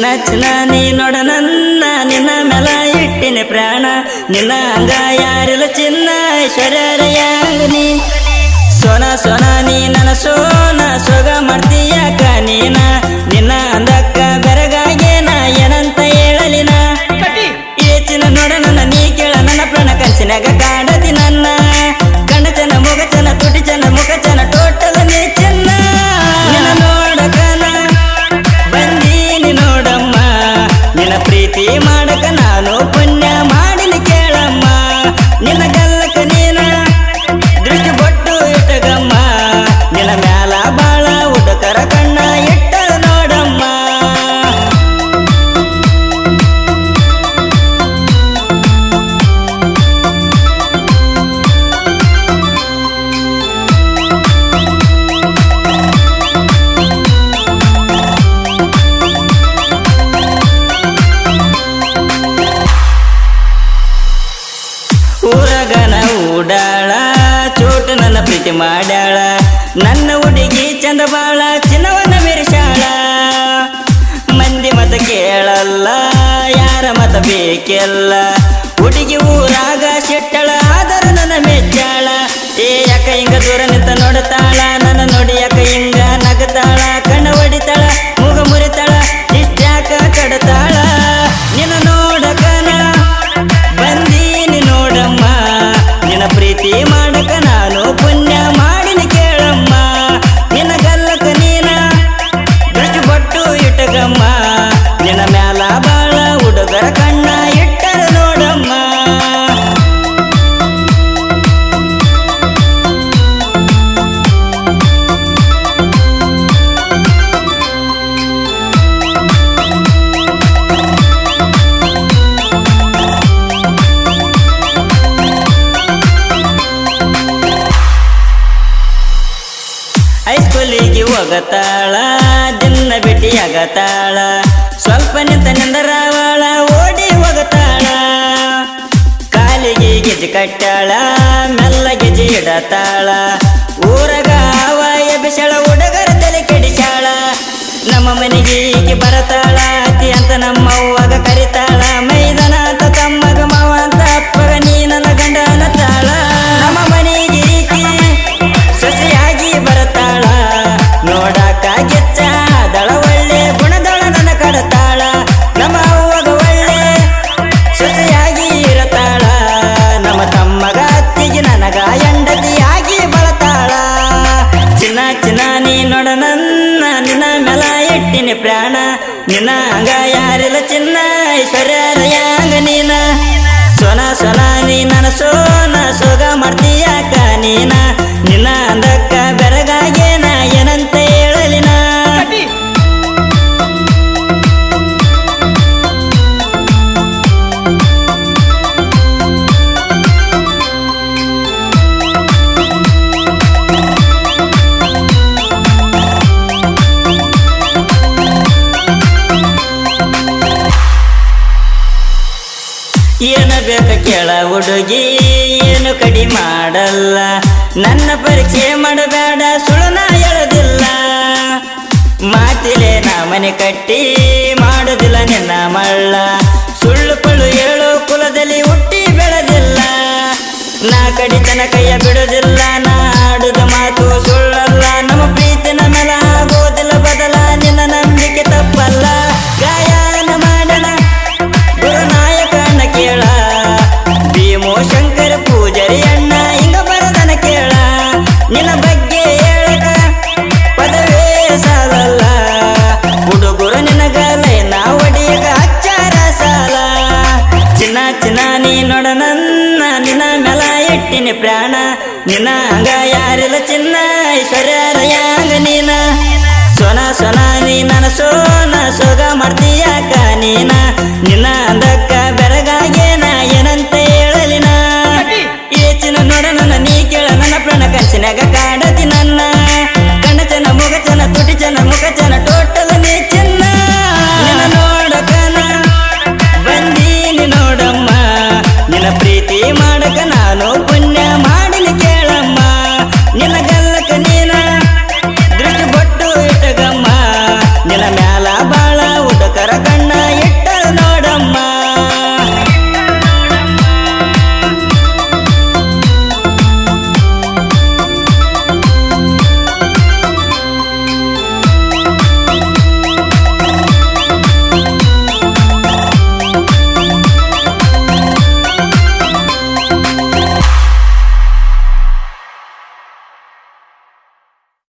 ಚಿನ್ನ ಚಿನ್ನ ನೀ ನೋಡ ನನ್ನ ನಿನ್ನ ಮೇಲ ಇಟ್ಟಿನ ಪ್ರಾಣ ನಿನ್ನ ಹಂಗ ಯಾರಿಲ್ಲ ಚಿನ್ನ ಐಶ್ವರ್ಯಂಗ ನೀ ಸೋನ ಸೋನ ನೀ ನನ್ನ ಸೋನ ಸೊಗ ಮಾಡ್ತೀಯಾಕ ನೀನ ನಿನ್ನ ಅಂದಕ್ಕ ಬೆರಗಾಗೇನ ಏನಂತ ಹೇಳಲಿನ ಚಿನ್ನ ನೋಡ ನನ್ನ ನೀ ಕೇಳ ನನ್ನ ಪ್ರಾಣ ಕನಸಿನಾಗ ಕಾಡತಿ ನನ್ನ ಕಣ್ಣ ಚನ ಮುಗ ಚನ ತುಟಿ ಚನ ಮುಖ ಚನ ಟೋಟಲ್ ನೀ ಚಿನ್ನ ನಿನ್ನ ನೋಡಕನ ಬಂದೀನಿ ನೋಡಮ್ಮ ನಿನ್ನ ಪ್ರೀತಿ ಮಾಡಕ ನಾನು ಪುಣ್ಯ ಮಾಡಿನ ಕೇಳಮ್ಮ ನಿನ್ನ ಗಲ್ಲಕ ನೀನ ದೃಷ್ಟಿ ಬೊಟ್ಟು ಇಟ್ಟಗಮ್ಮ ನಿನ್ನ ಮ್ಯಾಲ ಬಾಳ ಉಡಕರ ಕಣ್ಣ ಇಟ್ಟಳ ನೋಡಮ್ಮ ಊರಗನ ಊಡಾಳ ಚೋಟ ನನ್ನ ಪ್ರೀತಿ ಮಾಡ್ಯಾಳ ನನ್ನ ಹುಡುಗಿ ಚಂದ ಬಾಳ ಚಿನ್ನವನ್ನ ಮೆರೆಸಾಳ ಮಂದಿ ಮತ ಕೇಳಲ್ಲ ಯಾರ ಮತ ಬೇಕೆಲ್ಲ ಹುಡುಗಿ ಊರಾಗ ಸಿಟ್ಟಳ ಆದರೂ ನನ್ನ ಮೆಚ್ಚಾಳ ಏ ಯಾಕ ಹಿಂಗ ದೂರ ನಿಂತ ನೋಡತಾಳ ನನ್ನ ನೋಡಿ ಯಾಕ ಹಿಂಗ ನಗತಾಳ ಕಣ್ಣ ಹೊಡಿತಾಳ ಮೂಗ ಮುರಿತಾಳ ಇಷ್ಟ್ಯಾಕ ಕಡತಾಳ ನಿನ್ನ ನೋಡಕನ ಬಂದೀನಿ ನೋಡಮ್ಮ ನಿನ್ನ ಪ್ರೀತಿ ಮಾಡಕ ನಾನು ಪುಣ್ಯ ಮಾಡಿನ ಕೇಳಮ್ಮ ನಿನ್ನ ಗಲ್ಲಕ ನೀನ ದೃಷ್ಟಿ ಬೊಟ್ಟು ಇಟ್ಟಗಮ್ಮ ನಿನ್ನ ಮ್ಯಾಲ ಬಾಳ ಹುಡುಗರ ಕಣ್ಣ ಇಟ್ಟರ ನೋಡಮ್ಮ ಹೈಸ್ಕೂಲಿಗೆ ಹೋಗತಾಳ ದಿನ ಭೇಟಿಯಾಗತಾಳ ಸ್ವಲ್ಪ ನಿಂತ ನಿಂದರಾವಳ ಓಡಿ ಹೋಗತಾಳ ಕಾಲಿಗೆ ಗೆಜೆ ಕಟ್ಟಾಳ ಮೆಲ್ಲ ಗೆಜೆ ಇಡತಾಳ ಊರಗ ಆವಾಯ ಬಿಸಳ ಹುಡುಗರ ತಲೆ ಕೆಡಿಸಾಳ ನಮ್ಮ ಮನೆಗೆ ಈಕೆ ಬರತಾಳ ಅತಿ ಅಂತ ನಮ್ಮ ಅವ್ವಾಗ ಕರಿತಾಳ ಮೈದನ ಅಂತ ತಮ್ಮಗ ಮಾವ ಅಂತ ಅಪ್ಪಗ ನೀ ನನ್ನ ಗಂಡ ಅನ್ನತಾಳ ನಮ್ಮ ಮನೆಗೆ ಈಕೆ ಸೊಸೆಯಾಗಿ ಬರತಾಳ ನೋಡಾಕ ಗೆಚ್ಚ ದಳ ಒಳ್ಳೆ ಗುಣದಳ ನನ್ನ ಕಡತಾಳ ನಮ್ಮ ಅವ್ವಗ ಒಳ್ಳೆ ಸೊಸೆಯಾಗಿ ಇರತಾಳ ನಮ್ಮ ತಮ್ಮಗ ಅತ್ತಿಗೆ ನನಗ ಎಂಡತಿಯಾಗಿ ಬಳತಾಳ ಚಿನ್ನ ಚಿನ್ನ ನೀ ನೋಡ ನನ್ನ ನಿನ್ನ ಮೇಲ ಇಟ್ಟಿನ ಪ್ರಾಣ ನಿನ್ನ ಹಂಗ ಯಾರಿಲ್ಲ ಚಿನ್ನ ಐಶ್ವರ್ಯಂಗ ನೀನ ಸೋನ ಸೋನ ನೀ ನನ್ನ ಸೋನ ಸೊಗ ಮಾಡ್ತೀಯಾಕ ನೀನ ನಿನ್ನ ಅಂದಕ್ಕ ಬೆರಗಾಗೇನ ಏನಂತ ಹೇಳಲಿನ ಏನು ಬೇಕ ಕೇಳ ಹುಡುಗಿ ಏನು ಕಡಿ ಮಾಡಲ್ಲ ನನ್ನ ಪರೀಕ್ಷೆ ಮಾಡಬೇಡ ಸುಳ್ಳು ನಾ ಹೇಳೋದಿಲ್ಲ ಮಾತಿಲೆ ನಾ ಮನೆ ಕಟ್ಟಿ ಮಾಡೋದಿಲ್ಲ ನಿನ್ನ ಮಳ್ಳ ಸುಳ್ಳು ಪಳ್ಳು ಹೇಳೋ ಕುಲದಲ್ಲಿ ಹುಟ್ಟಿ ಬೆಳೆದಿಲ್ಲ ನಾ ಕಡಿತನ ಕೈಯ ಬಿಡೋದಿಲ್ಲ ನಾ ಆಡುದ ಮಾತು ಸುಳ್ಳಲ್ಲ ನಮ್ಮ ಪ್ರೀತಿನ ಮೇಲ ಆಗೋದಿಲ್ಲ ಬದಲ ನಿನ್ನ ನಂಬಿಕೆ ತಪ್ಪಲ್ಲ ಗಾಯನ ಮಾಡಣ ಗುರುನಾಯಕನ ಕೇಳ ಭೀಮೋ ಶಂಕರ ಪೂಜಾರಿ ಅಣ್ಣ ಹಿಂಗ ಬರದನ ಕೇಳ ನಿನ್ನ ಬಗ್ಗೆ ಹೇಳಕ ಪದವೇ ಸಾಲಲ್ಲ ಹುಡುಗರು ನಿನಗಲೈ ನಾ ಒಡಿಯಕ ಹಚ್ಚಾರ ಸಾಲ ಚಿನ್ನ ಚಿನ್ನ ನೀ ನೋಡ ನನ್ನ ನಿನ್ನ ಮೇಲ ಇಟ್ಟಿನ ಪ್ರಾಣ ನಿನ್ನ ಹಂಗ ಯಾರಿಲ್ಲ ಚಿನ್ನ ಐಶ್ವರ್ಯಂಗ ನೀನ ಸೋನ ಸೋನ ನೀ ನನ್ನ ಸೋನ ಸೊಗ ಮಾಡ್ತೀಯಾಕ ನೀನ ನಿನ್ನ